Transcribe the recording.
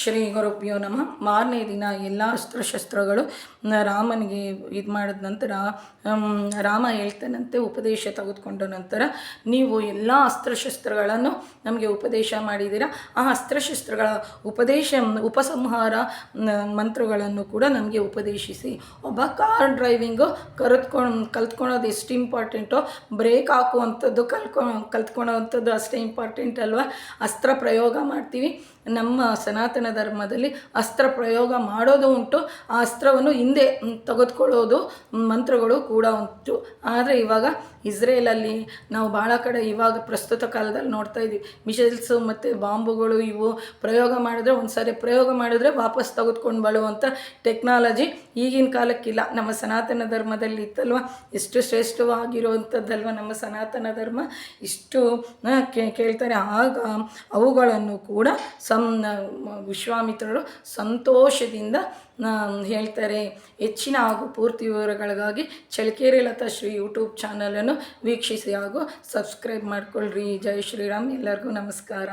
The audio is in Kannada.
ಶ್ರೀ ಗುರುಭ್ಯೋ ನಮಃ. ಮಾರನೇ ದಿನ ಎಲ್ಲ ಅಸ್ತ್ರಶಸ್ತ್ರಗಳು ರಾಮನಿಗೆ ಇದು ಮಾಡಿದ ನಂತರ ರಾಮ ಹೇಳ್ತಾನಂತೆ, ಉಪದೇಶ ತೆಗೆದುಕೊಂಡ ನಂತರ ನೀವು ಎಲ್ಲ ಅಸ್ತ್ರಶಸ್ತ್ರಗಳನ್ನು ನಮಗೆ ಉಪದೇಶ ಮಾಡಿದ್ದೀರಾ, ಆ ಅಸ್ತ್ರಶಸ್ತ್ರಗಳ ಉಪಸಂಹಾರ ಮಂತ್ರಗಳನ್ನು ಕೂಡ ನಮಗೆ ಉಪದೇಶಿಸಿ. ಒಬ್ಬ ಕಾರ್ ಡ್ರೈವಿಂಗು ಕಲ್ತ್ಕೊಳೋದು ಎಷ್ಟು ಇಂಪಾರ್ಟೆಂಟೋ, ಬ್ರೇಕ್ ಹಾಕುವಂಥದ್ದು ಕಲ್ತ್ಕೊಳೋವಂಥದ್ದು ಅಷ್ಟೇ ಇಂಪಾರ್ಟೆಂಟ್ ಅಲ್ವಾ. ಅಸ್ತ್ರ ಪ್ರಯೋಗ ಮಾಡ್ತೀವಿ. ನಮ್ಮ ಸನಾತನ ಧರ್ಮದಲ್ಲಿ ಅಸ್ತ್ರ ಪ್ರಯೋಗ ಮಾಡೋದು ಉಂಟು, ಆ ಅಸ್ತ್ರವನ್ನು ಹಿಂದೆ ತೆಗೆದುಕೊಳ್ಳೋದು ಮಂತ್ರಗಳು ಕೂಡ ಉಂಟು. ಆದರೆ ಇವಾಗ ಇಸ್ರೇಲಲ್ಲಿ ನಾವು ಭಾಳ ಕಡೆ ಇವಾಗ ಪ್ರಸ್ತುತ ಕಾಲದಲ್ಲಿ ನೋಡ್ತಾ ಇದ್ದೀವಿ, ಮಿಸೈಲ್ಸು ಮತ್ತು ಬಾಂಬುಗಳು ಇವು ಪ್ರಯೋಗ ಮಾಡಿದ್ರೆ ಒಂದು ಪ್ರಯೋಗ ಮಾಡಿದ್ರೆ ವಾಪಸ್ ತೆಗೆದುಕೊಂಡು ಬರುವಂಥ ಟೆಕ್ನಾಲಜಿ ಈಗಿನ ಕಾಲಕ್ಕಿಲ್ಲ. ನಮ್ಮ ಸನಾತನ ಧರ್ಮದಲ್ಲಿ ಇತ್ತಲ್ವ, ಎಷ್ಟು ಶ್ರೇಷ್ಠವಾಗಿರುವಂಥದ್ದಲ್ವ ನಮ್ಮ ಸನಾತನ ಧರ್ಮ. ಇಷ್ಟು ಕೇಳ್ತಾರೆ. ಆಗ ಅವುಗಳನ್ನು ಕೂಡ ವಿಶ್ವಾಮಿತ್ರರು ಸಂತೋಷದಿಂದ ಹೇಳ್ತಾರೆ. ಹೆಚ್ಚಿನ ಹಾಗೂ ಪೂರ್ತಿ ವಿವರಗಳಿಗಾಗಿ ಚಳ್ಳಕೆರೆ ಲತಾ ಶ್ರೀ ಯೂಟ್ಯೂಬ್ ಚಾನಲನ್ನು ವೀಕ್ಷಿಸಿ ಹಾಗೂ ಸಬ್ಸ್ಕ್ರೈಬ್ ಮಾಡಿಕೊಳ್ಳ್ರಿ. ಜೈ ಶ್ರೀರಾಮ್. ಎಲ್ಲರಿಗೂ ನಮಸ್ಕಾರ.